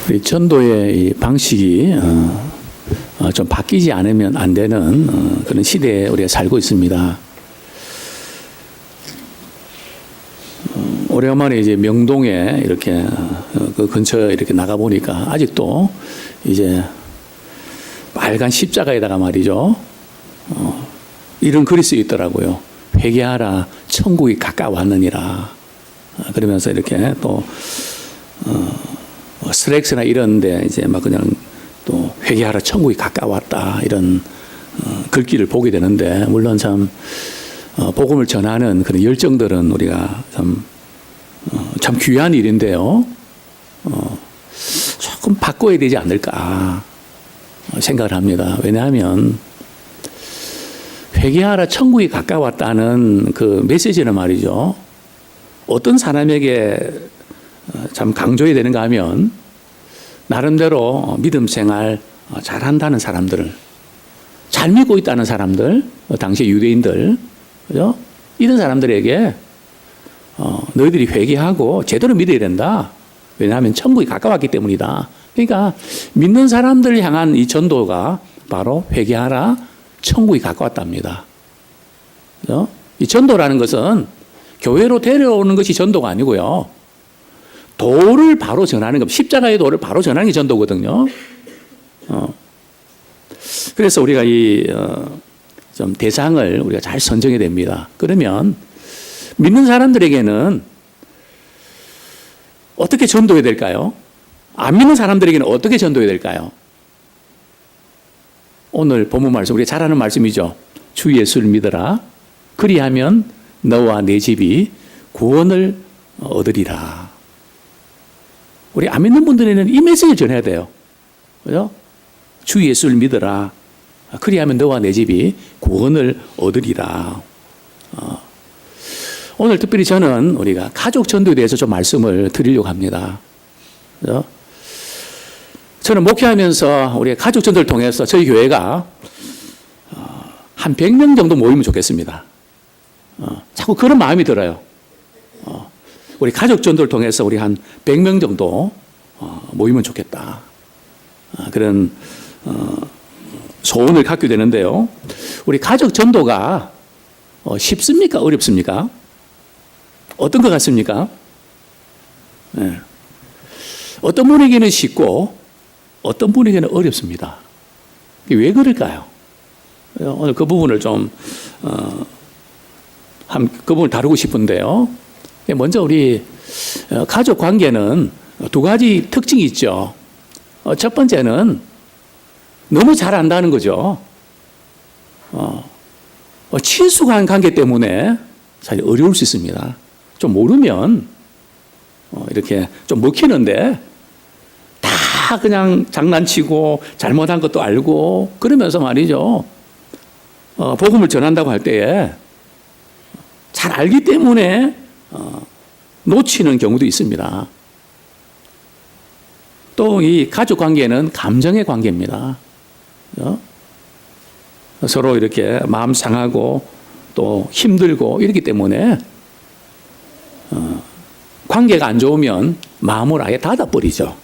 우리 전도의 이 방식이 좀 바뀌지 않으면 안 되는 그런 시대에 우리가 살고 있습니다. 오래간만에 이제 명동에 이렇게 그 근처에 이렇게 나가 보니까 아직도 이제 빨간 십자가에다가 말이죠. 이런 글이 쓰여 있더라고요. 회개하라, 천국이 가까웠느니라. 그러면서 이렇게 또 스트렉스나 이런데 이제 막 그냥 또 회개하라, 천국이 가까웠다 이런 글귀를 보게 되는데, 물론 참 복음을 전하는 그런 열정들은 우리가 참 귀한 일인데요. 조금 바꿔야 되지 않을까 생각을 합니다. 왜냐하면 회개하라, 천국이 가까웠다는 그 메시지는 말이죠, 어떤 사람에게 참 강조해야 되는가 하면, 나름대로 믿음 생활 잘한다는 사람들을, 잘 믿고 있다는 사람들, 당시 유대인들, 그죠? 이런 사람들에게 너희들이 회개하고 제대로 믿어야 된다. 왜냐하면 천국이 가까웠기 때문이다. 그러니까 믿는 사람들을 향한 이 전도가 바로 회개하라, 천국이 가까웠답니다. 그죠? 이 전도라는 것은 교회로 데려오는 것이 전도가 아니고요, 도를 바로 전하는 것, 십자가의 도를 바로 전하는 게 전도거든요. 그래서 우리가 좀 대상을 우리가 잘 선정해야 됩니다. 그러면 믿는 사람들에게는 어떻게 전도해야 될까요? 안 믿는 사람들에게는 어떻게 전도해야 될까요? 오늘 본문 말씀, 우리가 잘 아는 말씀이죠. 주 예수를 믿어라. 그리하면 너와 내 집이 구원을 얻으리라. 우리 안 믿는 분들에게는 이 메시지를 전해야 돼요. 그죠? 주 예수를 믿어라. 그리하면 너와 내 집이 구원을 얻으리라. 오늘 특별히 저는 우리가 가족 전도에 대해서 좀 말씀을 드리려고 합니다. 그죠? 저는 목회하면서 우리 가족 전도를 통해서 저희 교회가 한 100명 정도 모이면 좋겠습니다. 자꾸 그런 마음이 들어요. 우리 가족 전도를 통해서 우리 한 100명 정도 모이면 좋겠다. 그런 소원을 갖게 되는데요. 우리 가족 전도가 쉽습니까? 어렵습니까? 어떤 것 같습니까? 네. 어떤 분에게는 쉽고 어떤 분에게는 어렵습니다. 왜 그럴까요? 오늘 그 부분을 좀 그 부분을 다루고 싶은데요. 먼저 우리 가족 관계는 두 가지 특징이 있죠. 첫 번째는 너무 잘 안다는 거죠. 친숙한 관계 때문에 사실 어려울 수 있습니다. 좀 모르면 이렇게 좀 먹히는데 다 그냥 장난치고 잘못한 것도 알고 그러면서 말이죠. 복음을 전한다고 할 때에 잘 알기 때문에 놓치는 경우도 있습니다. 또 이 가족 관계는 감정의 관계입니다. 서로 이렇게 마음 상하고 또 힘들고 이렇기 때문에 관계가 안 좋으면 마음을 아예 닫아버리죠.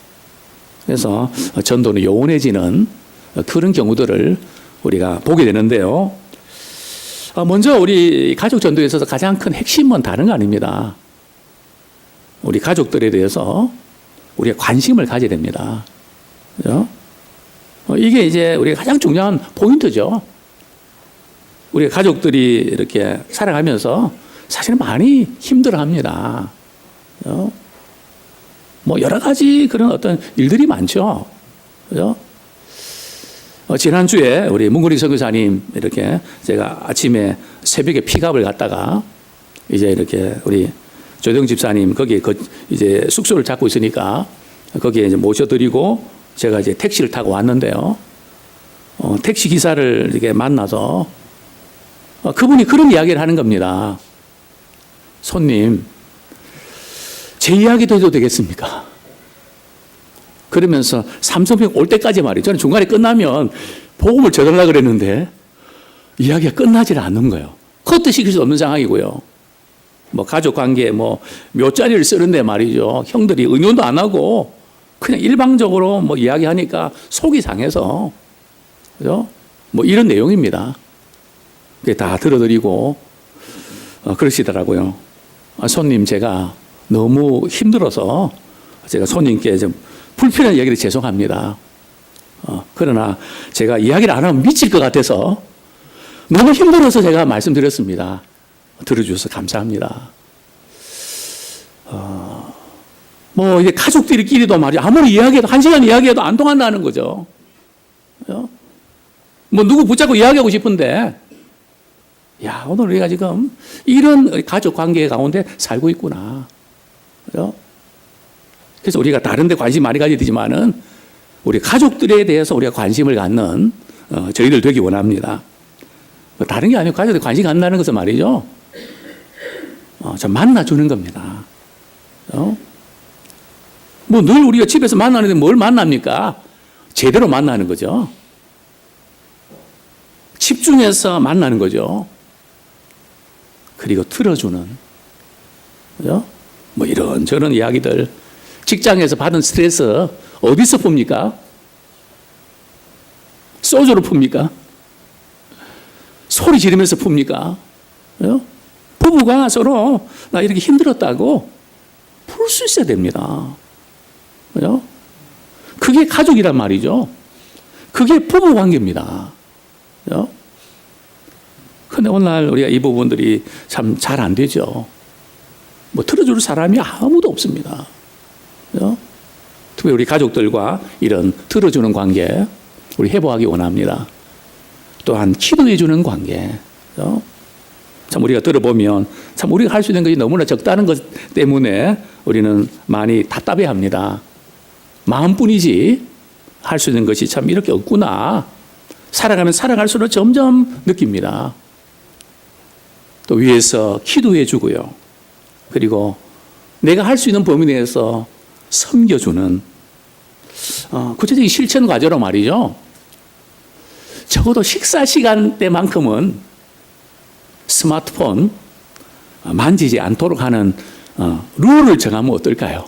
그래서 전도는 요원해지는 그런 경우들을 우리가 보게 되는데요. 먼저 우리 가족 전도에 있어서 가장 큰 핵심은 다른 거 아닙니다. 우리 가족들에 대해서 우리가 관심을 가져야 됩니다. 그죠? 이게 이제 우리가 가장 중요한 포인트죠. 우리 가족들이 이렇게 살아가면서 사실은 많이 힘들어합니다. 그죠? 뭐 여러 가지 그런 어떤 일들이 많죠. 그죠? 지난주에 우리 문근희 선교사님 이렇게 제가 아침에 새벽에 픽업을 갔다가 이제 이렇게 우리 조정 집사님 거기에 이제 숙소를 잡고 있으니까 거기에 이제 모셔드리고 제가 이제 택시를 타고 왔는데요. 택시 기사를 이렇게 만나서 그분이 그런 이야기를 하는 겁니다. 손님, 제 이야기도 해도 되겠습니까? 그러면서 삼성병 올 때까지 말이죠. 저는 중간에 끝나면 복음을 전하려고 그랬는데 이야기가 끝나질 않는 거예요. 그것도 시킬 수 없는 상황이고요. 뭐 가족 관계 뭐 몇 자리를 쓰는데 말이죠. 형들이 의논도 안 하고 그냥 일방적으로 뭐 이야기하니까 속이 상해서, 그죠? 뭐 이런 내용입니다. 그게 다 들어드리고, 그러시더라고요. 손님, 제가 너무 힘들어서 제가 손님께 좀 불필요한 얘기를 죄송합니다. 그러나 제가 이야기를 안 하면 미칠 것 같아서 너무 힘들어서 제가 말씀드렸습니다. 들어주셔서 감사합니다. 뭐 이제 가족들끼리도 말이야 아무리 이야기해도 1시간 이야기해도 안 통한다는 거죠. 뭐 누구 붙잡고 이야기하고 싶은데, 야, 오늘 우리가 지금 이런 가족 관계 가운데 살고 있구나. 그죠? 그래서 우리가 다른 데 관심 많이 가져야 되지만은 우리 가족들에 대해서 우리가 관심을 갖는 저희들 되기 원합니다. 뭐 다른 게 아니고 가족들 관심 갖는다는 것은 말이죠. 좀 만나주는 겁니다. 뭐 늘 우리가 집에서 만나는데 뭘 만납니까? 제대로 만나는 거죠. 집중해서 만나는 거죠. 그리고 틀어주는, 그죠? 뭐 이런저런 이야기들. 직장에서 받은 스트레스 어디서 풉니까? 소주로 풉니까? 소리 지르면서 풉니까? 그죠? 부부가 서로 나 이렇게 힘들었다고 풀 수 있어야 됩니다. 그죠? 그게 가족이란 말이죠. 그게 부부 관계입니다. 그죠? 근데 오늘 우리가 이 부분들이 참 잘 안 되죠. 뭐 틀어줄 사람이 아무도 없습니다. 그죠? 특히 우리 가족들과 이런 틀어주는 관계 우리 회복하기 원합니다. 또한 기도해주는 관계. 그죠? 참 우리가 들어보면 참 우리가 할 수 있는 것이 너무나 적다는 것 때문에 우리는 많이 답답해합니다. 마음뿐이지 할 수 있는 것이 참 이렇게 없구나. 살아가면 살아갈수록 점점 느낍니다. 또 위에서 기도해 주고요. 그리고 내가 할 수 있는 범위 내에서 섬겨주는 구체적인 실천 과제로 말이죠. 적어도 식사 시간 때만큼은 스마트폰 만지지 않도록 하는 룰을 정하면 어떨까요?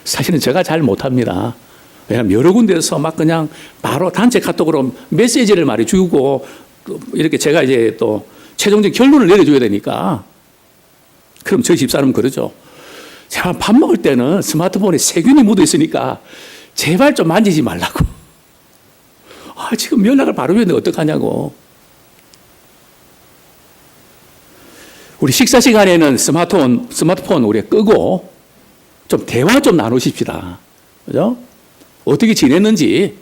사실은 제가 잘 못합니다. 왜냐하면 여러 군데서 막 그냥 바로 단체 카톡으로 메시지를 말이 주고 이렇게 제가 이제 또 최종적인 결론을 내려줘야 되니까. 그럼 저희 집사람은 그러죠. 제발 밥 먹을 때는 스마트폰에 세균이 묻어 있으니까 제발 좀 만지지 말라고. 지금 연락을 바로 해야 되는데 어떡하냐고. 우리 식사 시간에는 스마트폰 우리 끄고 좀 대화 좀 나누십시다. 그죠? 어떻게 지냈는지.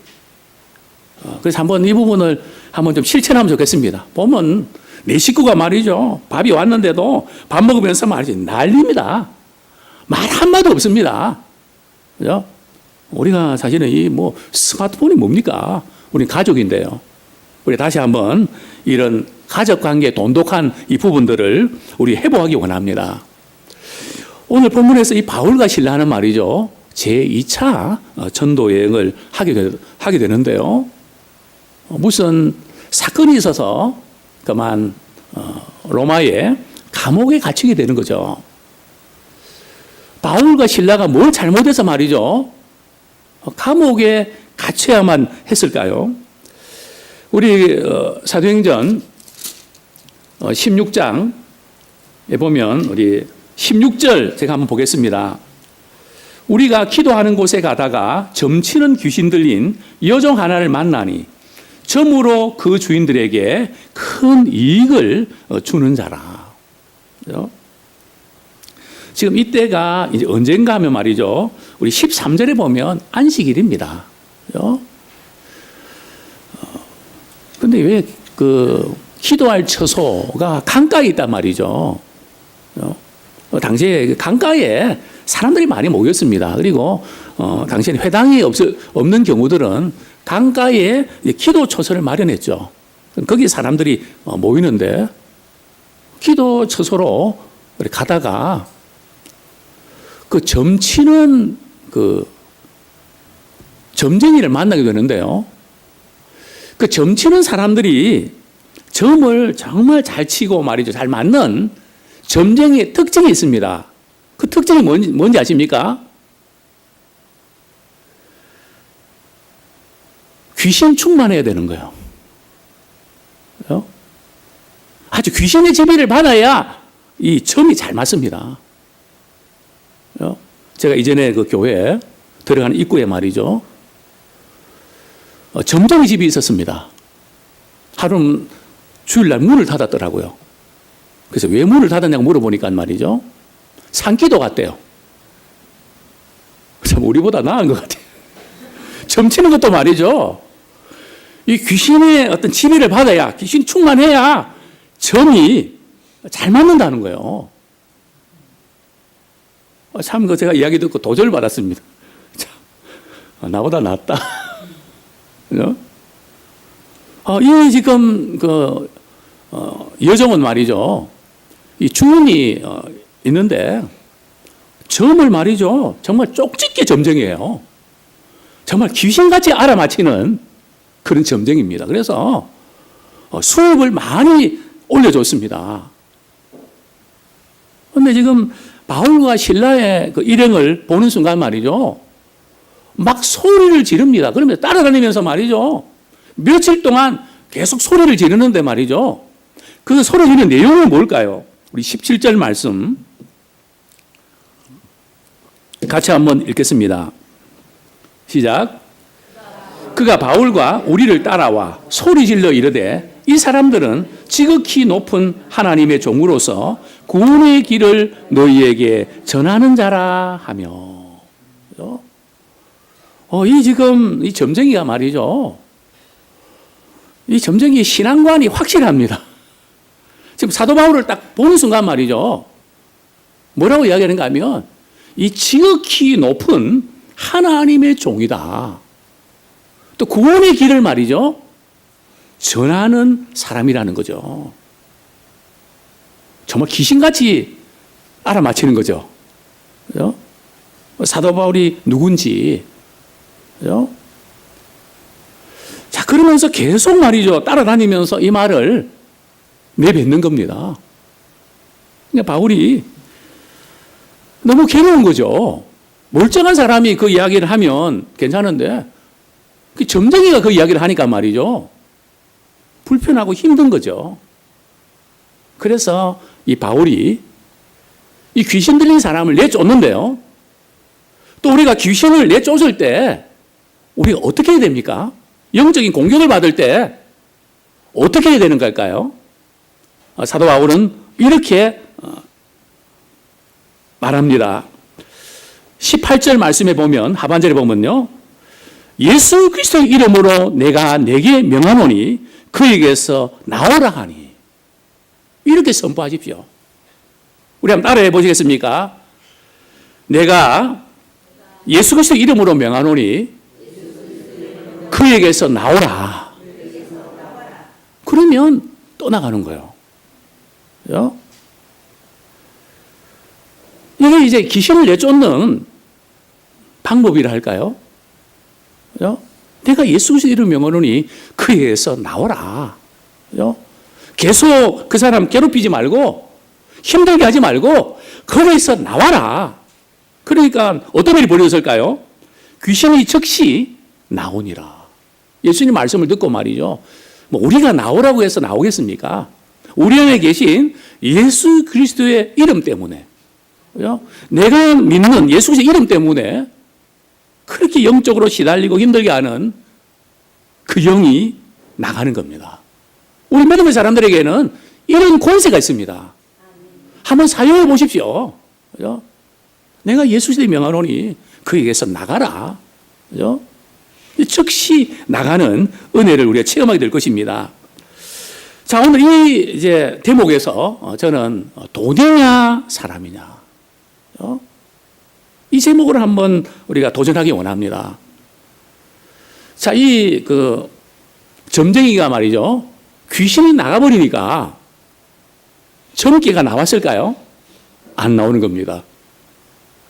그래서 한번 이 부분을 한번 좀 실천하면 좋겠습니다. 보면 내 식구가 말이죠. 밥이 왔는데도 밥 먹으면서 말이지 난립니다. 말 한마디 없습니다. 그죠? 우리가 사실은 이 뭐 스마트폰이 뭡니까? 우리 가족인데요. 우리 다시 한번 이런 가족 관계 돈독한 이 부분들을 우리 회복하기 원합니다. 오늘 본문에서 이 바울과 실라는 말이죠. 제2차 전도 여행을 하게 되는데요. 무슨 사건이 있어서 그만 로마의 감옥에 갇히게 되는 거죠. 바울과 실라가 뭘 잘못해서 말이죠. 감옥에 갇혀야만 했을까요? 우리 사도행전 16장에 보면 우리 16절 제가 한번 보겠습니다. 우리가 기도하는 곳에 가다가 점치는 귀신 들린 여종 하나를 만나니 점으로 그 주인들에게 큰 이익을 주는 자라. 그렇죠? 지금 이때가 이제 언젠가 하면 말이죠. 우리 13절에 보면 안식일입니다. 그렇죠? 근데 왜 기도할 처소가 강가에 있단 말이죠. 당시에 강가에 사람들이 많이 모였습니다. 그리고 당시에 회당이 없는 경우들은 강가에 기도 처소를 마련했죠. 거기 사람들이 모이는데 기도 처소로 가다가 그 점치는 점쟁이를 만나게 되는데요. 그 점치는 사람들이 점을 정말 잘 치고 말이죠. 잘 맞는 점쟁이의 특징이 있습니다. 그 특징이 뭔지 아십니까? 귀신 충만해야 되는 거예요. 아주 귀신의 지배를 받아야 이 점이 잘 맞습니다. 제가 이전에 그 교회에 들어가는 입구에 말이죠. 점쟁이 집이 있었습니다. 하루는 주일날 문을 닫았더라고요. 그래서 왜 문을 닫았냐고 물어보니까 말이죠. 산기도 갔대요. 참 우리보다 나은 것 같아요. 점 치는 것도 말이죠. 이 귀신의 어떤 지배를 받아야, 귀신 충만해야 점이 잘 맞는다는 거예요. 참, 그 제가 이야기 듣고 도전을 받았습니다. 참, 나보다 낫다. 이 지금 여정은 말이죠. 이 주문이 있는데 점을 말이죠. 정말 쪽집게 점쟁이에요. 정말 귀신같이 알아맞히는 그런 점쟁이입니다. 그래서 수업을 많이 올려줬습니다. 그런데 지금 바울과 실라의 그 일행을 보는 순간 말이죠. 막 소리를 지릅니다. 그러면서 따라다니면서 말이죠. 며칠 동안 계속 소리를 지르는데 말이죠. 그 소리 지르는 내용은 뭘까요? 우리 17절 말씀 같이 한번 읽겠습니다. 시작. 그가 바울과 우리를 따라와 소리 질러 이르되 이 사람들은 지극히 높은 하나님의 종으로서 구원의 길을 너희에게 전하는 자라 하며. 이 지금 이 점쟁이가 말이죠. 이 점쟁이의 신앙관이 확실합니다. 지금 사도 바울을 딱 보는 순간 말이죠. 뭐라고 이야기하는가 하면 이 지극히 높은 하나님의 종이다. 또 구원의 길을 말이죠. 전하는 사람이라는 거죠. 정말 귀신같이 알아맞히는 거죠. 그죠? 사도 바울이 누군지. 그죠? 자, 그러면서 계속 말이죠. 따라다니면서 이 말을 내뱉는 겁니다. 그러니까 바울이 너무 괴로운 거죠. 멀쩡한 사람이 그 이야기를 하면 괜찮은데 그 점쟁이가 그 이야기를 하니까 말이죠. 불편하고 힘든 거죠. 그래서 이 바울이 이 귀신 들린 사람을 내쫓는데요. 또 우리가 귀신을 내쫓을 때 우리가 어떻게 해야 됩니까? 영적인 공격을 받을 때 어떻게 해야 되는 걸까요? 사도 바울은 이렇게 말합니다. 18절 말씀에 보면 하반절에 보면요. 예수 그리스도의 이름으로 내가 내게 명하노니 그에게서 나오라 하니. 이렇게 선포하십시오. 우리 한번 따라해 보시겠습니까? 내가 예수 그리스도의 이름으로 명하노니 그에게서 나오라. 그러면 떠나가는 거예요. 그죠? 이게 이제 귀신을 내쫓는 방법이라 할까요? 그죠? 내가 예수 그리스도의 이름을 명하노니 그에게서 나오라. 그죠? 계속 그 사람 괴롭히지 말고 힘들게 하지 말고 거기에서 나와라. 그러니까 어떤 일이 벌어졌을까요? 귀신이 즉시 나오니라. 예수님 말씀을 듣고 말이죠. 뭐 우리가 나오라고 해서 나오겠습니까? 우리 안에 계신 예수 그리스도의 이름 때문에, 그죠? 내가 믿는 예수 그리스도의 이름 때문에 그렇게 영적으로 시달리고 힘들게 하는 그 영이 나가는 겁니다. 우리 믿음의 사람들에게는 이런 권세가 있습니다. 한번 사용해 보십시오. 그죠? 내가 예수 그리스도의 명하노니 그에게서 나가라. 그죠? 즉시 나가는 은혜를 우리가 체험하게 될 것입니다. 자, 오늘 이 이제 대목에서 저는 돈이냐 사람이냐, 이 제목을 한번 우리가 도전하기 원합니다. 자, 이 그 점쟁이가 말이죠. 귀신이 나가버리니까 점괘가 나왔을까요? 안 나오는 겁니다.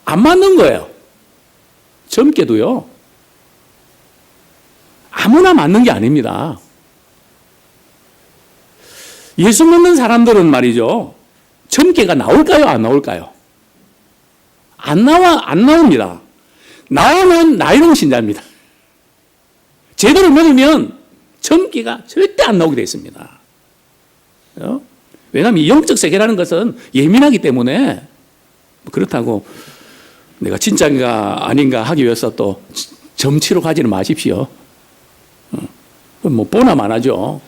안 맞는 거예요. 점괘도요. 아무나 맞는 게 아닙니다. 예수 믿는 사람들은 말이죠. 점괘가 나올까요? 안 나올까요? 안 나옵니다. 나오면 나이롱 신자입니다. 제대로 먹으면 전기가 절대 안 나오게 되어 있습니다. 왜냐하면 이 영적 세계라는 것은 예민하기 때문에 그렇다고 내가 진짜인가 아닌가 하기 위해서 또 점치러 가지는 마십시오. 뭐 보나 마나죠.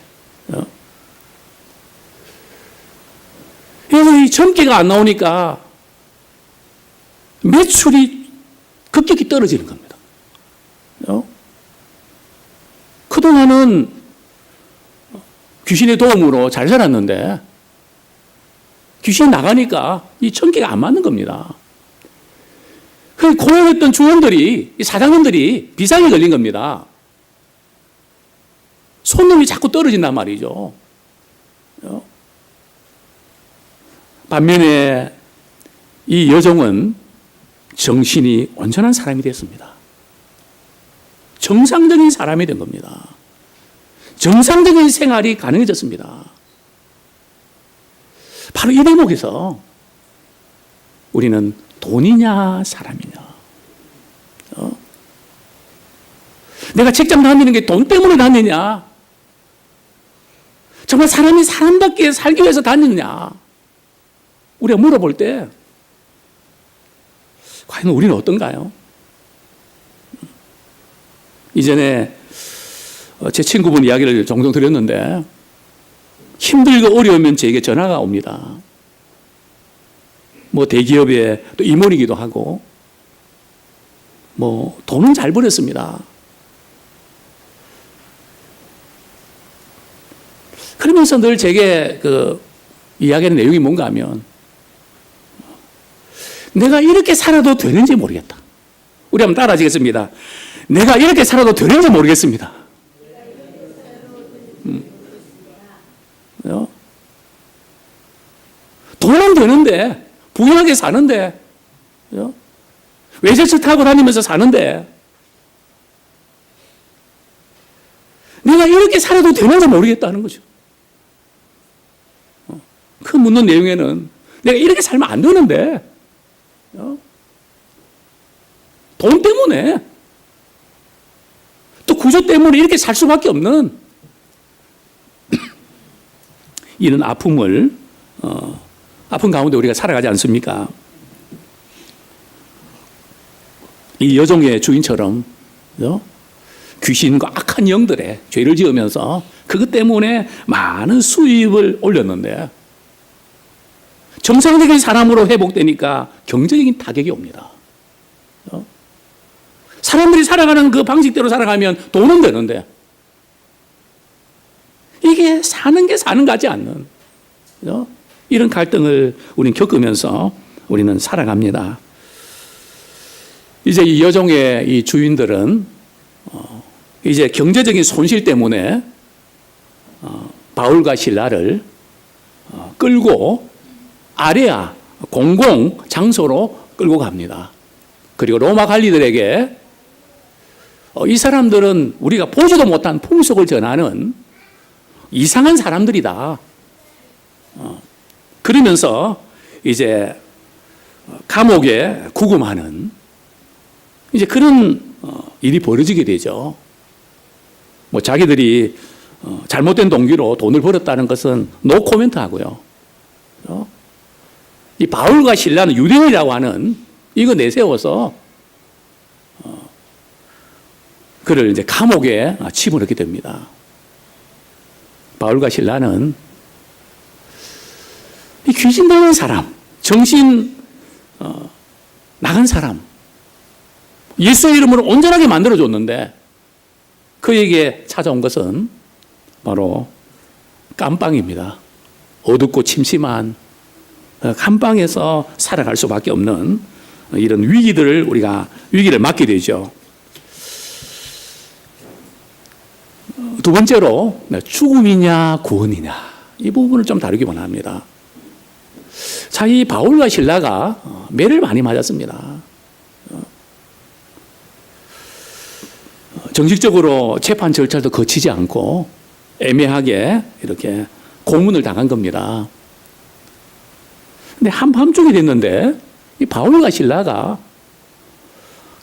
그래서 이 전기가 안 나오니까 매출이 급격히 떨어지는 겁니다. 그동안은 귀신의 도움으로 잘 살았는데 귀신이 나가니까 이 전기가 안 맞는 겁니다. 그 고용했던 주원들이, 사장님들이 비상이 걸린 겁니다. 손님이 자꾸 떨어진단 말이죠. 반면에 이 여종은 정신이 온전한 사람이 됐습니다. 정상적인 사람이 된 겁니다. 정상적인 생활이 가능해졌습니다. 바로 이 대목에서 우리는 돈이냐 사람이냐, 내가 직장 다니는 게 돈 때문에 다니냐, 정말 사람이 사람답게 살기 위해서 다니느냐, 우리가 물어볼 때 과연 우리는 어떤가요? 이전에 제 친구분 이야기를 종종 드렸는데 힘들고 어려우면 제게 전화가 옵니다. 뭐 대기업의 또 임원이기도 하고 뭐 돈은 잘 벌었습니다. 그러면서 늘 제게 그 이야기하는 내용이 뭔가 하면 내가 이렇게 살아도 되는지 모르겠다. 우리 한번 따라하시겠습니다. 내가 이렇게 살아도 되는지 모르겠습니다. 돈은 되는데, 부유하게 사는데, 외제차 타고 다니면서 사는데, 내가 이렇게 살아도 되는지 모르겠다는 거죠. 그 묻는 내용에는 내가 이렇게 살면 안 되는데, 돈 때문에, 또 구조 때문에 이렇게 살 수밖에 없는 이런 아픔을, 아픔 가운데 우리가 살아가지 않습니까? 이 여종의 주인처럼 귀신과 악한 영들의 죄를 지으면서 그것 때문에 많은 수입을 올렸는데 정상적인 사람으로 회복되니까 경제적인 타격이 옵니다. 사람들이 살아가는 그 방식대로 살아가면 돈은 되는데 이게 사는 게 사는 것 같지 않는 이런 갈등을 우리는 겪으면서 우리는 살아갑니다. 이제 이 여종의 이 주인들은 이제 경제적인 손실 때문에 바울과 실라를 끌고 아레아 공공 장소로 끌고 갑니다. 그리고 로마 관리들에게 이 사람들은 우리가 보지도 못한 풍속을 전하는 이상한 사람들이다. 그러면서 이제 감옥에 구금하는 이제 그런 일이 벌어지게 되죠. 뭐 자기들이 잘못된 동기로 돈을 벌었다는 것은 노 코멘트 하고요. 이 바울과 실라는 유대인이라고 하는 이거 내세워서 그를 이제 감옥에 집어넣게 됩니다. 바울과 실라는 이 귀신 들린 사람, 정신 나간 사람, 예수의 이름으로 온전하게 만들어줬는데 그에게 찾아온 것은 바로 깜빵입니다. 어둡고 침침한 감방에서 살아갈 수밖에 없는 이런 위기를 맞게 되죠. 두 번째로 죽음이냐 구원이냐 이 부분을 좀 다루기 원합니다. 자, 이 바울과 실라가 매를 많이 맞았습니다. 정식적으로 재판 절차도 거치지 않고 애매하게 이렇게 고문을 당한 겁니다. 근데 한밤중이 됐는데 이 바울과 실라가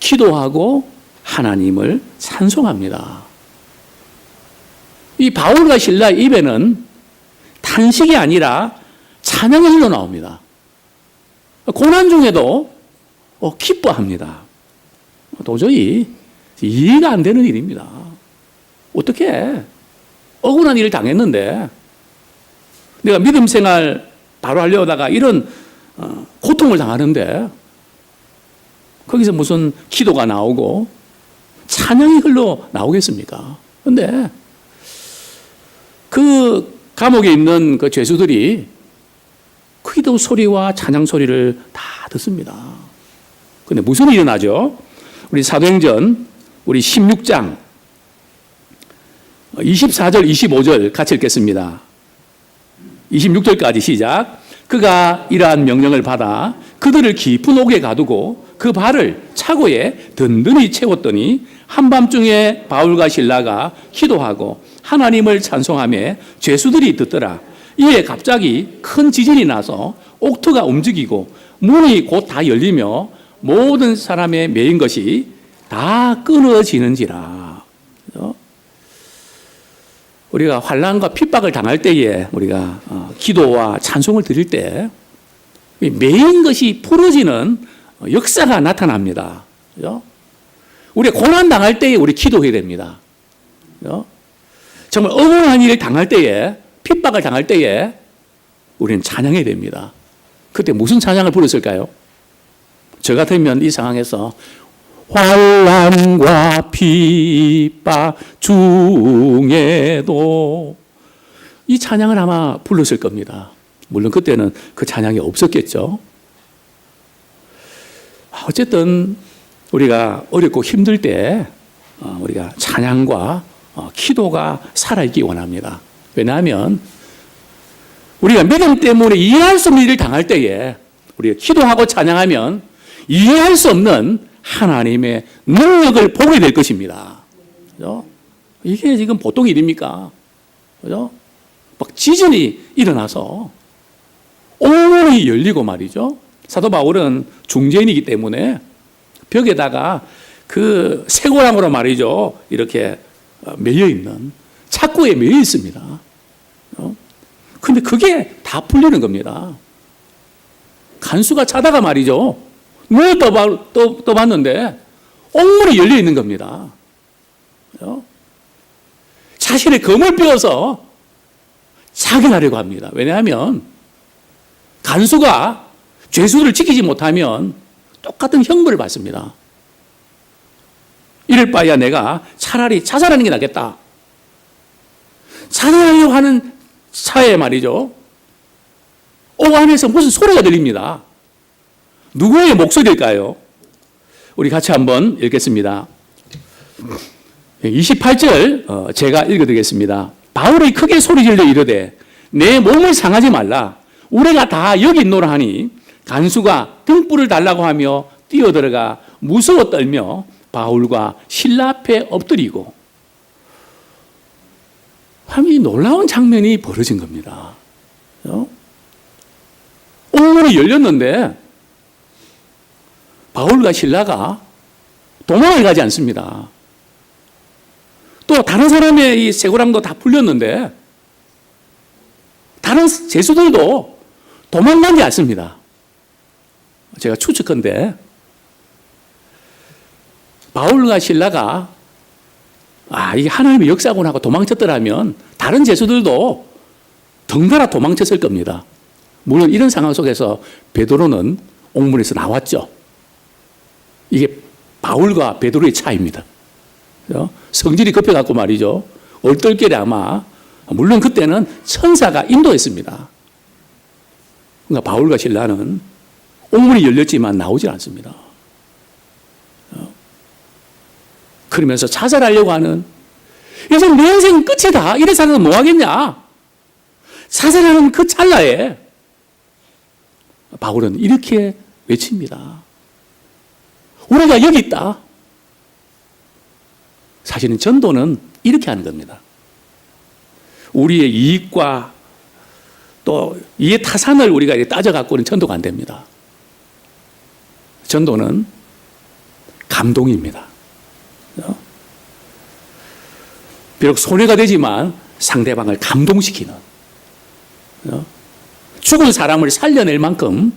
기도하고 하나님을 찬송합니다. 이 바울과 실라의 입에는 탄식이 아니라 찬양이 흘러나옵니다. 고난 중에도 기뻐합니다. 도저히 이해가 안 되는 일입니다. 어떻게 억울한 일을 당했는데 내가 믿음 생활 바로 하려다가 이런 고통을 당하는데 거기서 무슨 기도가 나오고 찬양이 흘러나오겠습니까? 그런데 그 감옥에 있는 그 죄수들이 기도 소리와 찬양 소리를 다 듣습니다. 그런데 무슨 일이 일어나죠? 우리 사도행전 우리 16장 24절 25절 같이 읽겠습니다. 26절까지 시작. 그가 이러한 명령을 받아 그들을 깊은 옥에 가두고 그 발을 차고에 든든히 채웠더니 한밤중에 바울과 실라가 기도하고 하나님을 찬송하며 죄수들이 듣더라. 이에 갑자기 큰 지진이 나서 옥토가 움직이고 문이 곧 다 열리며 모든 사람의 매인 것이 다 끊어지는지라. 우리가 환난과 핍박을 당할 때에 우리가 기도와 찬송을 드릴 때 매인 것이 풀어지는 역사가 나타납니다. 우리가 고난 당할 때에 우리 기도해야 됩니다. 정말 억울한 일을 당할 때에 핍박을 당할 때에 우리는 찬양해야 됩니다. 그때 무슨 찬양을 부르실까요? 저 같으면 이 상황에서 환난과 핍박 중에도 이 찬양을 아마 불렀을 겁니다. 물론 그때는 그 찬양이 없었겠죠. 어쨌든 우리가 어렵고 힘들 때 우리가 찬양과 기도가 살아있기 원합니다. 왜냐하면 우리가 믿음 때문에 이해할 수 없는 일을 당할 때에 우리가 기도하고 찬양하면 이해할 수 없는 하나님의 능력을 보게 될 것입니다. 그죠? 이게 지금 보통 일입니까? 그죠? 막 지진이 일어나서 온문이 열리고 말이죠. 사도 바울은 중재인이기 때문에 벽에다가 그 쇠고랑으로 말이죠. 이렇게 매여 있는 착고에 매여 있습니다. 근데 그게 다 풀리는 겁니다. 간수가 자다가 말이죠. 눈을 떠봤는데 옥문이 열려 있는 겁니다. 자신의 검을 빼어서 자결하려고 합니다. 왜냐하면 간수가 죄수를 지키지 못하면 똑같은 형벌을 받습니다. 이럴 바에야 내가 차라리 자살하는 게 낫겠다. 자살하려고 하는 차에 말이죠. 옥 안에서 무슨 소리가 들립니다. 누구의 목소리일까요? 우리 같이 한번 읽겠습니다. 28절 제가 읽어드리겠습니다. 바울이 크게 소리질러 이르되 내 몸을 상하지 말라. 우리가 다 여기 있노라 하니 간수가 등불을 달라고 하며 뛰어들어가 무서워 떨며 바울과 실라 앞에 엎드리고 이 놀라운 장면이 벌어진 겁니다. 옥문이 열렸는데 바울과 실라가 도망을 가지 않습니다. 또 다른 사람의 이 쇠고랑도 다 풀렸는데 다른 죄수들도 도망가지 않습니다. 제가 추측컨대 바울과 실라가 이게 하나님의 역사구나 하고 도망쳤더라면 다른 죄수들도 덩달아 도망쳤을 겁니다. 물론 이런 상황 속에서 베드로는 옥문에서 나왔죠. 이게 바울과 베드로의 차이입니다. 성질이 급해갖고 말이죠. 얼떨결에 아마 물론 그때는 천사가 인도했습니다. 그러니까 바울과 실라는 옥문이 열렸지만 나오질 않습니다. 그러면서 자살하려고 하는 이제 내 인생은 끝이다. 이래 살아서 뭐 하겠냐. 자살하는 그 찰나에 바울은 이렇게 외칩니다. 우리가 여기 있다. 사실은 전도는 이렇게 하는 겁니다. 우리의 이익과 또 이의 타산을 우리가 따져갖고는 전도가 안 됩니다. 전도는 감동입니다. 비록 손해가 되지만 상대방을 감동시키는, 죽은 사람을 살려낼 만큼,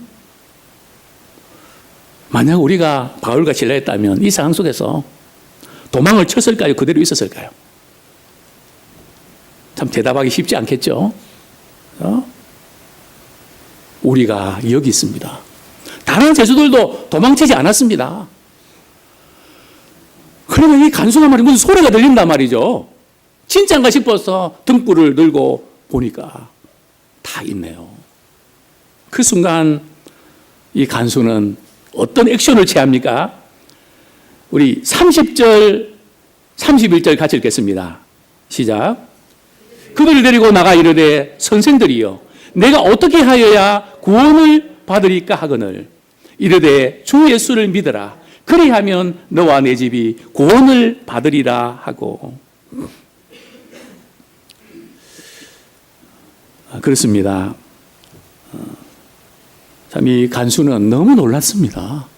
만약 우리가 바울과 실라였다면 이 상황 속에서 도망을 쳤을까요? 그대로 있었을까요? 참 대답하기 쉽지 않겠죠? 우리가 여기 있습니다. 다른 제수들도 도망치지 않았습니다. 그러면 이 간수가 말이 무슨 소리가 들린단 말이죠. 진짜인가 싶어서 등불을 들고 보니까 다 있네요. 그 순간 이 간수는 어떤 액션을 취합니까? 우리 30절, 31절 같이 읽겠습니다. 시작. 그들을 데리고 나가 이르되 선생들이여 내가 어떻게 하여야 구원을 받으리까 하거늘 이르되 주 예수를 믿으라 그리하면 너와 내 집이 구원을 받으리라 하고. 그렇습니다. 참 이 간수는 너무 놀랐습니다.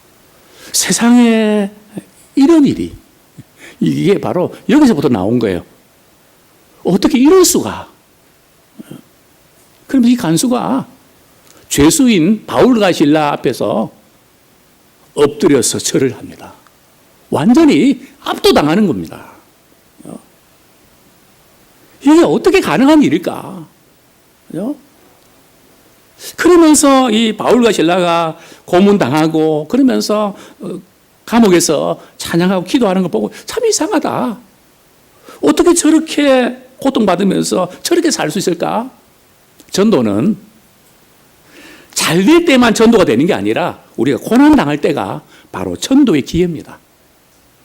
세상에 이런 일이, 이게 바로 여기서부터 나온 거예요. 어떻게 이럴 수가? 그럼 이 간수가 죄수인 바울과 실라 앞에서 엎드려서 절을 합니다. 완전히 압도당하는 겁니다. 이게 어떻게 가능한 일일까? 그러면서 이 바울과 실라가 고문당하고 그러면서 감옥에서 찬양하고 기도하는 걸 보고 참 이상하다. 어떻게 저렇게 고통받으면서 저렇게 살 수 있을까? 전도는 잘 될 때만 전도가 되는 게 아니라 우리가 고난당할 때가 바로 전도의 기회입니다.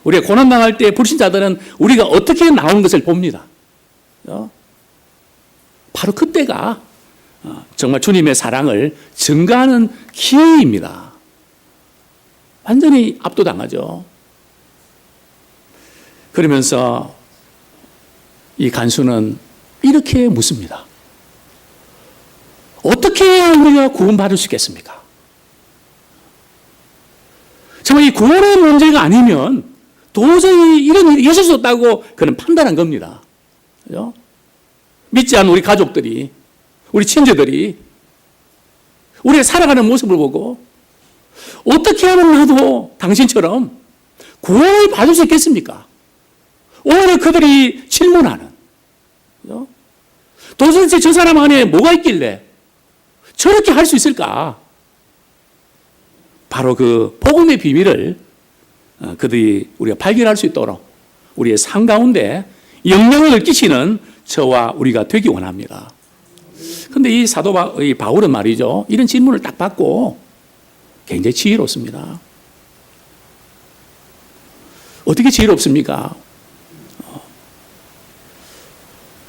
우리가 고난당할 때 불신자들은 우리가 어떻게 나오는 것을 봅니다. 바로 그때가 정말 주님의 사랑을 증가하는 기회입니다. 완전히 압도당하죠. 그러면서 이 간수는 이렇게 묻습니다. 어떻게 해야 우리가 구원받을 수 있겠습니까? 정말 이 구원의 문제가 아니면 도저히 이런 일이 있을 수 없다고 그는 판단한 겁니다. 그죠? 믿지 않는 우리 가족들이, 우리 친지들이 우리가 살아가는 모습을 보고 어떻게 하면 나도 당신처럼 구원을 받을 수 있겠습니까? 오히려 그들이 질문하는, 그죠? 도대체 저 사람 안에 뭐가 있길래 저렇게 할 수 있을까? 바로 그 복음의 비밀을 그들이 우리가 발견할 수 있도록 우리의 삶 가운데 영향을 끼치는 저와 우리가 되기 원합니다. 그런데 이 이 바울은 말이죠, 이런 질문을 딱 받고 굉장히 지혜롭습니다. 어떻게 지혜롭습니까?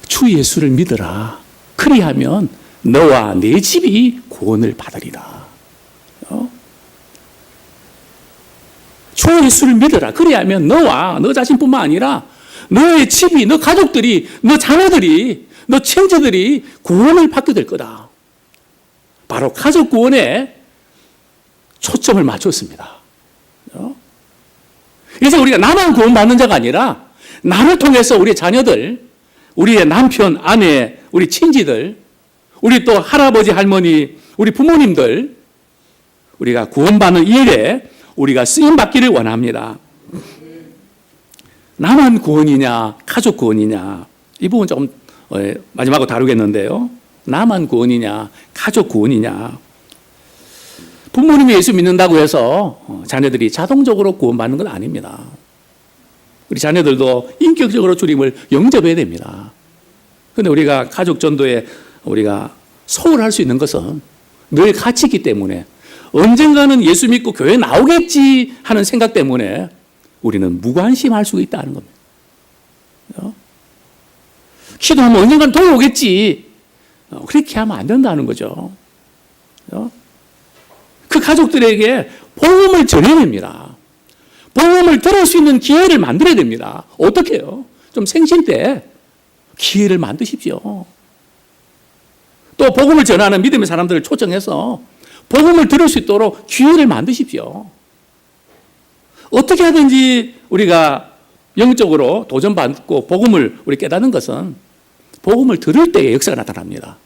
주 예수를 믿으라. 그리하면 너와 내 집이 구원을 받으리라. 주 예수를 믿으라. 그리하면 너와 너 자신뿐만 아니라 너의 집이, 너 가족들이, 너 자녀들이, 너 친지들이 구원을 받게 될 거다. 바로 가족 구원에 초점을 맞췄습니다. 이제 우리가 나만 구원받는 자가 아니라 나를 통해서 우리 자녀들, 우리의 남편, 아내, 우리 친지들, 우리 또 할아버지, 할머니, 우리 부모님들, 우리가 구원받는 일에 우리가 쓰임받기를 원합니다. 나만 구원이냐, 가족 구원이냐, 이 부분 조금 마지막으로 다루겠는데요. 나만 구원이냐, 가족 구원이냐. 부모님이 예수 믿는다고 해서 자녀들이 자동적으로 구원받는 건 아닙니다. 우리 자녀들도 인격적으로 주님을 영접해야 됩니다. 그런데 우리가 가족 전도에 우리가 소홀할 수 있는 것은 늘 같이 있기 때문에 언젠가는 예수 믿고 교회 나오겠지 하는 생각 때문에 우리는 무관심할 수 있다는 겁니다. 기도하면 언젠가는 돌아오겠지. 그렇게 하면 안 된다는 거죠. 그 가족들에게 복음을 전해냅니다. 복음을 들을 수 있는 기회를 만들어야 됩니다. 어떻게 해요? 좀 생신 때 기회를 만드십시오. 또 복음을 전하는 믿음의 사람들을 초청해서 복음을 들을 수 있도록 기회를 만드십시오. 어떻게 하든지 우리가 영적으로 도전받고 복음을 우리 깨닫는 것은 복음을 들을 때에 역사가 나타납니다.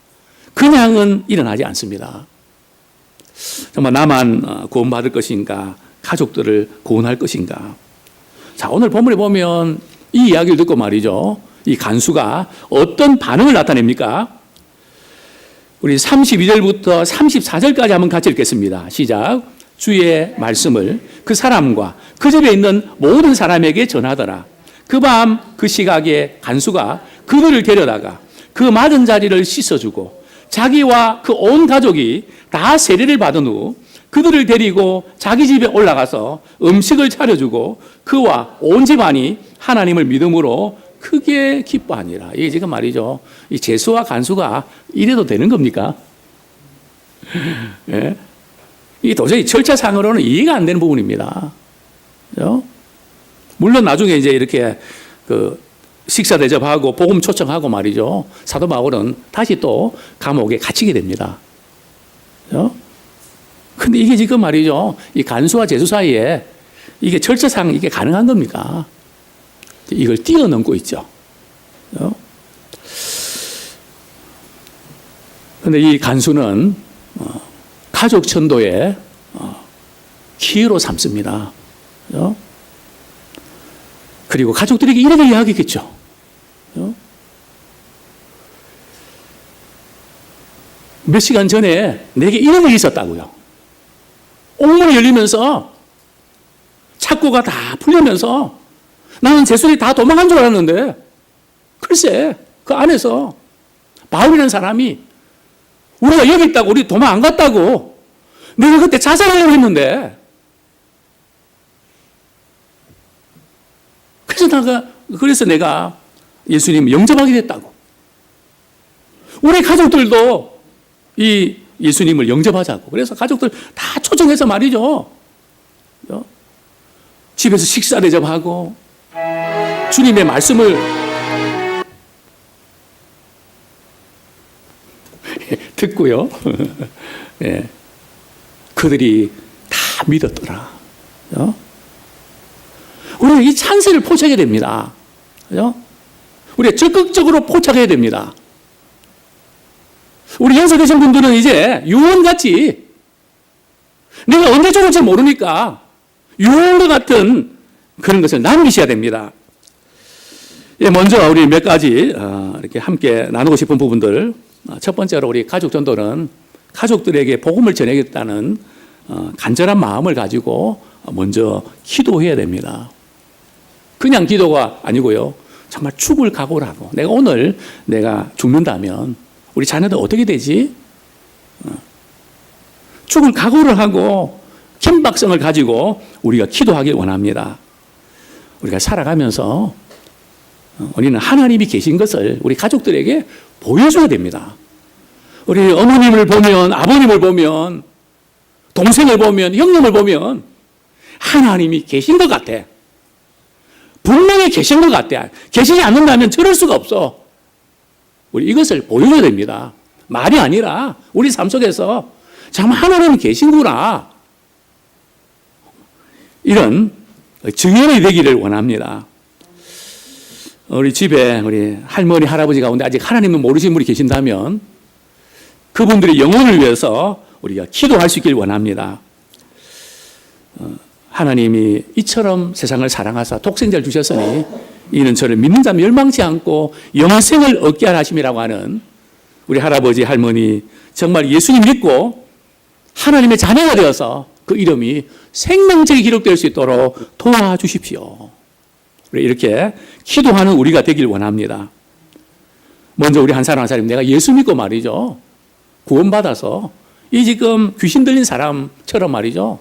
그냥은 일어나지 않습니다. 정말 나만 구원받을 것인가, 가족들을 구원할 것인가. 자, 오늘 본문에 보면 이 이야기를 듣고 말이죠, 이 간수가 어떤 반응을 나타냅니까? 우리 32절부터 34절까지 한번 같이 읽겠습니다. 시작. 주의 말씀을 그 사람과 그 집에 있는 모든 사람에게 전하더라. 그 밤 그 시각에 간수가 그들을 데려다가 그 맞은 자리를 씻어주고 자기와 그 온 가족이 다 세례를 받은 후 그들을 데리고 자기 집에 올라가서 음식을 차려주고 그와 온 집안이 하나님을 믿음으로 크게 기뻐하니라. 이게 지금 말이죠, 이 제수와 간수가 이래도 되는 겁니까? 예? 이게 도저히 절차상으로는 이해가 안 되는 부분입니다. 그렇죠? 물론 나중에 이제 이렇게 그 식사 대접하고 복음 초청하고 말이죠, 사도 바울은 다시 또 감옥에 갇히게 됩니다. 그렇죠? 근데 이게 지금 말이죠, 이 간수와 제수 사이에 이게 절차상 이게 가능한 겁니까? 이걸 뛰어넘고 있죠. 그런데 이 간수는 가족 전도의 기회로 삼습니다. 그리고 가족들에게 이렇게 이야기했겠죠. 몇 시간 전에 내게 이런 일이 있었다고요. 옥문이 열리면서 착고가 다 풀리면서 나는 제수들이 다 도망간 줄 알았는데 글쎄 그 안에서 바울이라는 사람이 우리가 여기 있다고, 우리 도망 안 갔다고, 내가 그때 자살하려고 했는데, 그래서 내가 예수님을 영접하게 됐다고. 우리 가족들도 이 예수님을 영접하자고. 그래서 가족들 다 초청해서 말이죠, 집에서 식사 대접하고 주님의 말씀을 듣고요. 예. 그들이 다 믿었더라. 우리가 이 찬스를 포착해야 됩니다. 우리가 적극적으로 포착해야 됩니다. 우리 연세되신 분들은 이제 유언같이 내가 언제 죽을지 모르니까 유언과 같은 그런 것을 남기셔야 됩니다. 예, 먼저 우리 몇 가지 이렇게 함께 나누고 싶은 부분들. 첫 번째로 우리 가족 전도는 가족들에게 복음을 전하겠다는 간절한 마음을 가지고 먼저 기도해야 됩니다. 그냥 기도가 아니고요, 정말 죽을 각오를 하고, 내가 오늘 내가 죽는다면 우리 자녀들 어떻게 되지? 죽을 각오를 하고 긴박성을 가지고 우리가 기도하길 원합니다. 우리가 살아가면서 우리는 하나님이 계신 것을 우리 가족들에게 보여줘야 됩니다. 우리 어머님을 보면, 아버님을 보면, 동생을 보면, 형님을 보면 하나님이 계신 것 같아. 분명히 계신 것 같아. 계시지 않는다면 저럴 수가 없어. 우리 이것을 보여줘야 됩니다. 말이 아니라 우리 삶 속에서 정말 하나님이 계신구나, 이런 증언이 되기를 원합니다. 우리 집에 우리 할머니, 할아버지 가운데 아직 하나님을 모르시는 분이 계신다면 그분들의 영혼을 위해서 우리가 기도할 수 있길 원합니다. 하나님이 이처럼 세상을 사랑하사 독생자를 주셨으니 이는 저를 믿는 자면 멸망치 않고 영생을 얻게 하라 하심이라고 하는 우리 할아버지, 할머니, 정말 예수님 믿고 하나님의 자녀가 되어서 그 이름이 생명책에 기록될 수 있도록 도와주십시오. 이렇게 기도하는 우리가 되길 원합니다. 먼저 우리 한 사람 한 사람이 내가 예수 믿고 말이죠, 구원받아서 이 지금 귀신 들린 사람처럼 말이죠,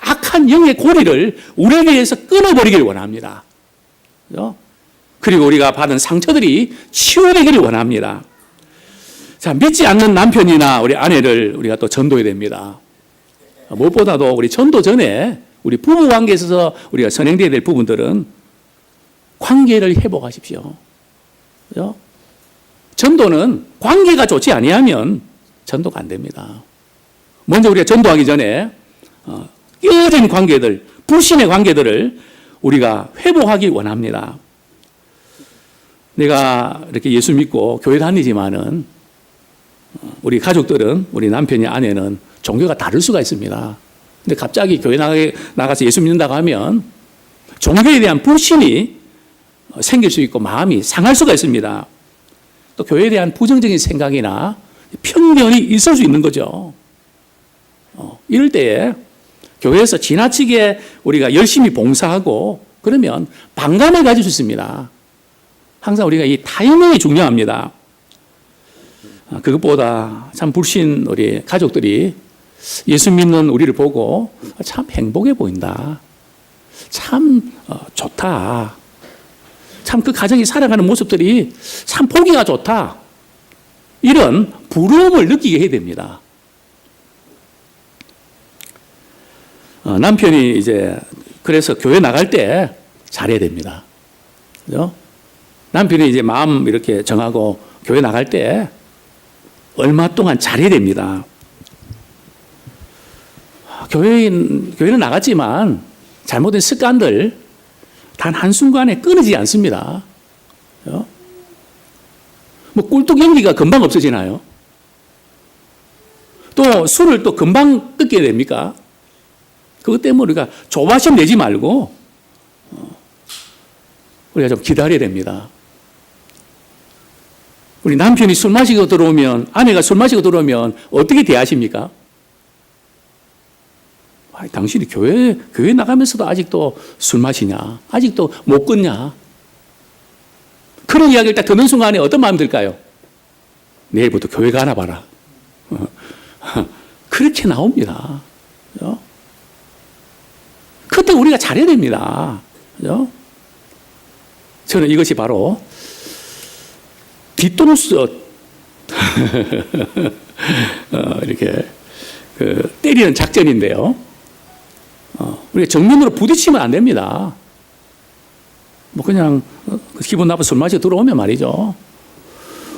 악한 영의 고리를 우리에게 의해서 끊어버리길 원합니다. 그렇죠? 그리고 우리가 받은 상처들이 치유되기를 원합니다. 자, 믿지 않는 남편이나 우리 아내를 우리가 또 전도해야 됩니다. 무엇보다도 우리 전도 전에 우리 부부 관계에 있어서 우리가 선행되어야 될 부분들은 관계를 회복하십시오. 그렇죠? 전도는 관계가 좋지 아니하면 전도가 안 됩니다. 먼저 우리가 전도하기 전에 깨어진 관계들, 불신의 관계들을 우리가 회복하기 원합니다. 내가 이렇게 예수 믿고 교회 다니지만은 우리 가족들은, 우리 남편이, 아내는 종교가 다를 수가 있습니다. 근데 갑자기 교회 나가서 예수 믿는다고 하면 종교에 대한 불신이 생길 수 있고 마음이 상할 수가 있습니다. 또 교회에 대한 부정적인 생각이나 편견이 있을 수 있는 거죠. 이럴 때에 교회에서 지나치게 우리가 열심히 봉사하고 그러면 반감을 가질 수 있습니다. 항상 우리가 이 타이밍이 중요합니다. 그것보다 참 불신 우리 가족들이 예수 믿는 우리를 보고 참 행복해 보인다. 참 좋다. 참 그 가정이 살아가는 모습들이 참 보기가 좋다. 이런 부러움을 느끼게 해야 됩니다. 남편이 이제 그래서 교회 나갈 때 잘해야 됩니다. 그죠? 남편이 이제 마음 이렇게 정하고 교회 나갈 때 얼마 동안 잘해야 됩니다. 교회는 나갔지만 잘못된 습관들 단 한순간에 끊이지 않습니다. 뭐 꿀뚝 연기가 금방 없어지나요? 또 술을 또 금방 끊게 됩니까? 그것 때문에 우리가 조바심 내지 말고 우리가 좀 기다려야 됩니다. 우리 남편이 술 마시고 들어오면, 아내가 술 마시고 들어오면 어떻게 대하십니까? 당신이 교회 나가면서도 아직도 술 마시냐? 아직도 못 끊냐? 그런 이야기를 딱 듣는 순간에 어떤 마음이 들까요? 내일부터 교회 가나 봐라. 그렇게 나옵니다. 그죠? 그때 우리가 잘해야 됩니다. 그죠? 저는 이것이 바로 뒤통수 이렇게 때리는 작전인데요. 우리가 정면으로 부딪히면 안 됩니다. 뭐 그냥 기분 나빠 술 마시고 들어오면 말이죠.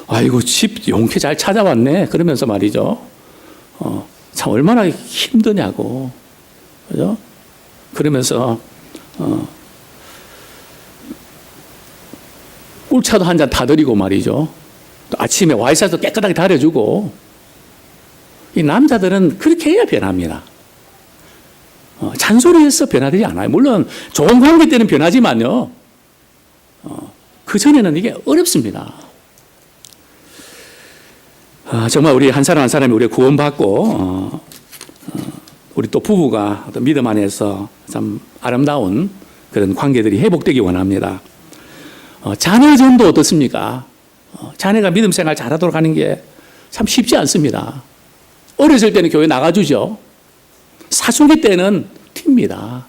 아이고 집 용케 잘 찾아왔네. 그러면서 말이죠. 참 얼마나 힘드냐고. 그죠? 그러면서 꿀차도 한 잔 타드리고 말이죠. 또 아침에 와이셔도 깨끗하게 다려주고. 이 남자들은 그렇게 해야 변합니다. 잔소리해서 변화되지 않아요. 물론 좋은 관계 때는 변하지만요. 그전에는 이게 어렵습니다. 정말 우리 한 사람 한 사람이 우리 구원받고 우리 또 부부가 어떤 믿음 안에서 참 아름다운 그런 관계들이 회복되기 원합니다. 자녀전도 어떻습니까? 자녀가 믿음 생활 잘하도록 하는 게 참 쉽지 않습니다. 어렸을 때는 교회 나가주죠. 사춘기 때는 튑니다.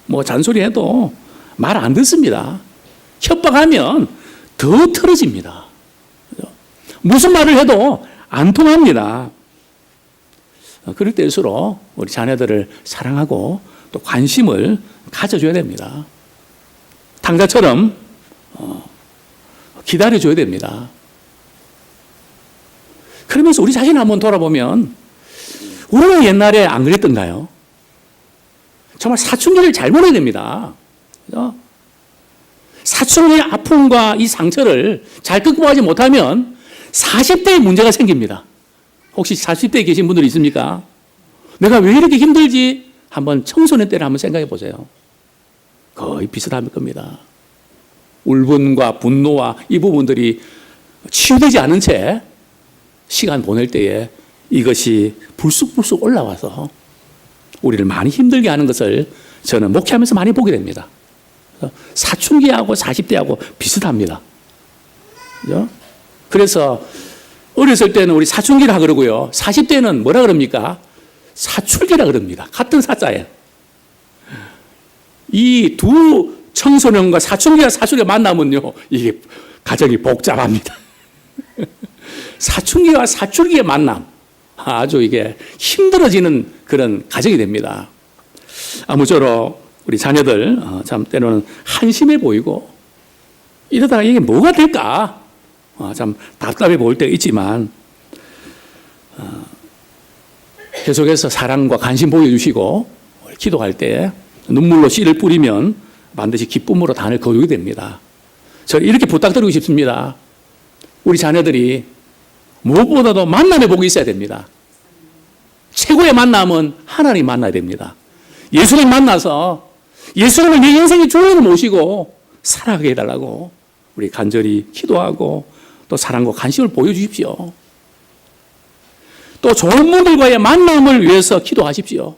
뭐 잔소리해도 말 안 듣습니다. 협박하면 더 틀어집니다. 무슨 말을 해도 안 통합니다. 그럴 때일수록 우리 자녀들을 사랑하고 또 관심을 가져줘야 됩니다. 당자처럼 기다려줘야 됩니다. 그러면서 우리 자신을 한번 돌아보면 우리가 옛날에 안 그랬던가요? 정말 사춘기를 잘 보내야 됩니다. 그죠? 사춘기의 아픔과 이 상처를 잘 극복하지 못하면 40대에 문제가 생깁니다. 혹시 40대에 계신 분들 있습니까? 내가 왜 이렇게 힘들지? 한번 청소년 때를 한번 생각해 보세요. 거의 비슷할 겁니다. 울분과 분노와 이 부분들이 치유되지 않은 채 시간 보낼 때에 이것이 불쑥불쑥 올라와서 우리를 많이 힘들게 하는 것을 저는 목회하면서 많이 보게 됩니다. 사춘기하고 40대하고 비슷합니다. 그죠? 그래서 어렸을 때는 우리 사춘기라 그러고요. 40대는 뭐라 그럽니까? 사출기라 그럽니다. 같은 사자예요. 이 두 청소년과 사춘기와 사춘기가 만나면요. 이게 가정이 복잡합니다. 사춘기와 사출기의 만남. 아주 이게 힘들어지는 그런 가정이 됩니다. 아무쪼록 우리 자녀들 참 때로는 한심해 보이고 이러다가 이게 뭐가 될까? 참 답답해 보일 때가 있지만 계속해서 사랑과 관심 보여주시고 기도할 때 눈물로 씨를 뿌리면 반드시 기쁨으로 단을 거두게 됩니다. 저 이렇게 부탁드리고 싶습니다. 우리 자녀들이 무엇보다도 만남의 복이 있어야 됩니다. 최고의 만남은 하나님 만나야 됩니다. 예수님 만나서 예수님을 내 인생의 주인으로 모시고 살아가게 해달라고 우리 간절히 기도하고 또 사랑과 관심을 보여주십시오. 또 좋은 분들과의 만남을 위해서 기도하십시오.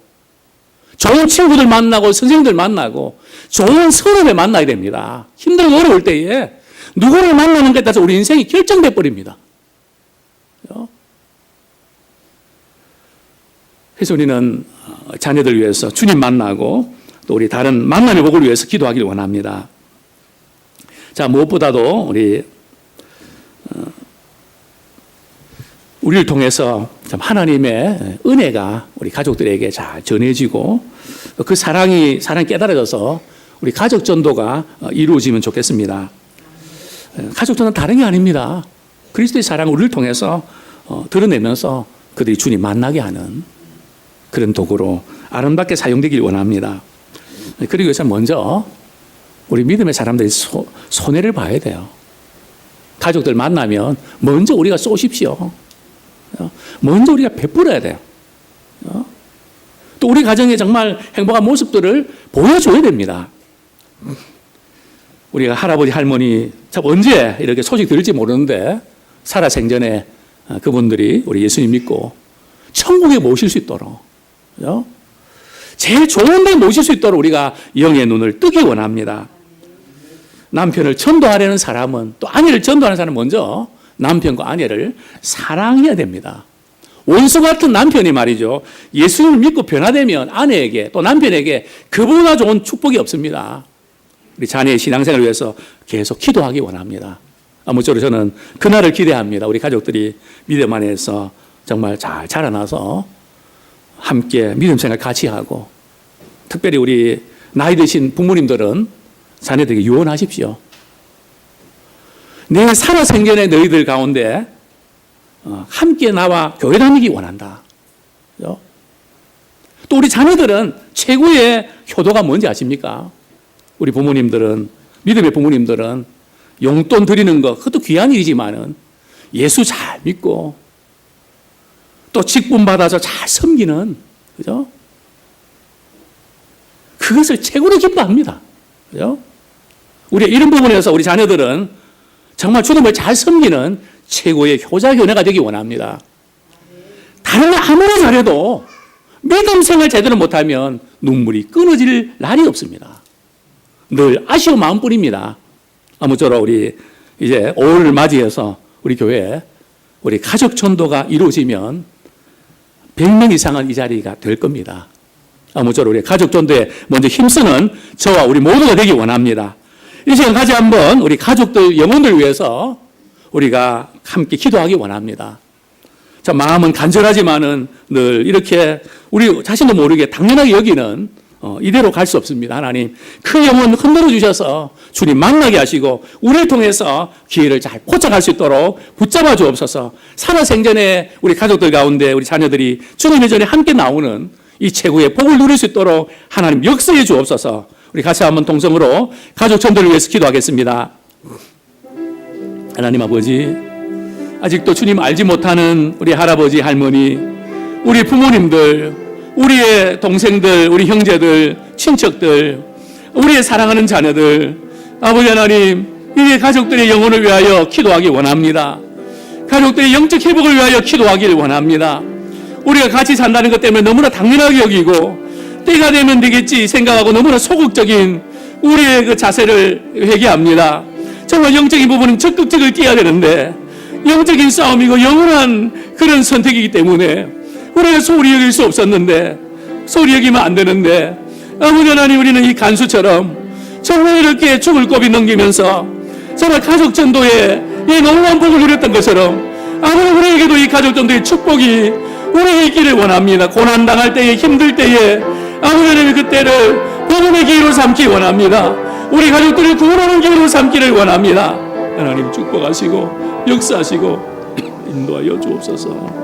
좋은 친구들 만나고 선생님들 만나고 좋은 선후배 만나야 됩니다. 힘들고 어려울 때에 누구를 만나는 것에 따라서 우리 인생이 결정돼 버립니다. 그래서 우리는 자녀들 위해서 주님 만나고 또 우리 다른 만남의 복을 위해서 기도하기를 원합니다. 자, 무엇보다도 우리를 통해서 참 하나님의 은혜가 우리 가족들에게 잘 전해지고 그 사랑 깨달아져서 우리 가족 전도가 이루어지면 좋겠습니다. 가족 전도는 다른 게 아닙니다. 그리스도의 사랑을 우리를 통해서 드러내면서 그들이 주님 만나게 하는 그런 도구로 아름답게 사용되길 원합니다. 그리고 여기서 먼저 우리 믿음의 사람들이 손해를 봐야 돼요. 가족들 만나면 먼저 우리가 쏘십시오. 먼저 우리가 베풀어야 돼요. 또 우리 가정의 정말 행복한 모습들을 보여줘야 됩니다. 우리가 할아버지, 할머니 참 언제 이렇게 소식 들을지 모르는데 살아생전에 그분들이 우리 예수님 믿고 천국에 모실 수 있도록 제일 좋은 데 모실 수 있도록 우리가 영의 눈을 뜨기 원합니다. 남편을 전도하려는 사람은 또 아내를 전도하는 사람은 먼저 남편과 아내를 사랑해야 됩니다. 원수 같은 남편이 말이죠. 예수님을 믿고 변화되면 아내에게 또 남편에게 그보다 좋은 축복이 없습니다. 우리 자녀의 신앙생활을 위해서 계속 기도하기 원합니다. 아무쪼록 저는 그날을 기대합니다. 우리 가족들이 믿음 안에서 정말 잘 자라나서 함께 믿음 생활 같이 하고 특별히 우리 나이 드신 부모님들은 자녀들에게 유언하십시오. 내 살아생전에 너희들 가운데 함께 나와 교회 다니기 원한다. 또 우리 자녀들은 최고의 효도가 뭔지 아십니까? 우리 부모님들은 믿음의 부모님들은 용돈 드리는 것 그것도 귀한 일이지만은 예수 잘 믿고 또 직분 받아서 잘 섬기는 그죠? 그것을 최고로 기뻐합니다. 그죠? 우리 이런 부분에서 우리 자녀들은 정말 주님을 잘 섬기는 최고의 효자 효녀가 되기 원합니다. 다른 거 아무리 잘해도 믿음 생활 제대로 못하면 눈물이 끊어질 날이 없습니다. 늘 아쉬운 마음뿐입니다. 아무쪼록 우리 이제 5월을 맞이해서 우리 교회에 우리 가족 전도가 이루어지면 100명 이상은 이 자리가 될 겁니다. 아무쪼록 우리 가족 전도에 먼저 힘쓰는 저와 우리 모두가 되기 원합니다. 이 시간 같이 한번 우리 가족들 영혼들 위해서 우리가 함께 기도하기 원합니다. 자, 마음은 간절하지만은 늘 이렇게 우리 자신도 모르게 당연하게 여기는 이대로 갈 수 없습니다. 하나님 그 영혼 흔들어 주셔서 주님 만나게 하시고 우리를 통해서 기회를 잘 포착할 수 있도록 붙잡아 주옵소서. 살아생전에 우리 가족들 가운데 우리 자녀들이 주님의 전에 함께 나오는 이 최고의 복을 누릴 수 있도록 하나님 역사해 주옵소서. 우리 같이 한번 동성으로 가족 전도를 위해서 기도하겠습니다. 하나님 아버지, 아직도 주님 알지 못하는 우리 할아버지, 할머니, 우리 부모님들, 우리의 동생들, 우리 형제들, 친척들, 우리의 사랑하는 자녀들, 아버지 하나님, 이 가족들의 영혼을 위하여 기도하기 원합니다. 가족들의 영적 회복을 위하여 기도하기를 원합니다. 우리가 같이 산다는 것 때문에 너무나 당연하게 여기고 때가 되면 되겠지 생각하고 너무나 소극적인 우리의 그 자세를 회개합니다. 정말 영적인 부분은 적극적으로 뛰어야 되는데 영적인 싸움이고 영원한 그런 선택이기 때문에 우리가 소홀히 여길 수 없었는데 소홀히 여기면 안 되는데 아버지 하나님 우리는 이 간수처럼 정말 이렇게 죽을 고비 넘기면서 정말 가족 전도에 이 놀라운 복을 누렸던 것처럼 아버지 우리에게도 이 가족 전도의 축복이 우리에게 있기를 원합니다. 고난당할 때에 힘들 때에 아버지 하나님 그때를 복음의 기회로 삼기 원합니다. 우리 가족들을 구원하는 기회로 삼기를 원합니다. 하나님 축복하시고 역사하시고 인도하여 주옵소서.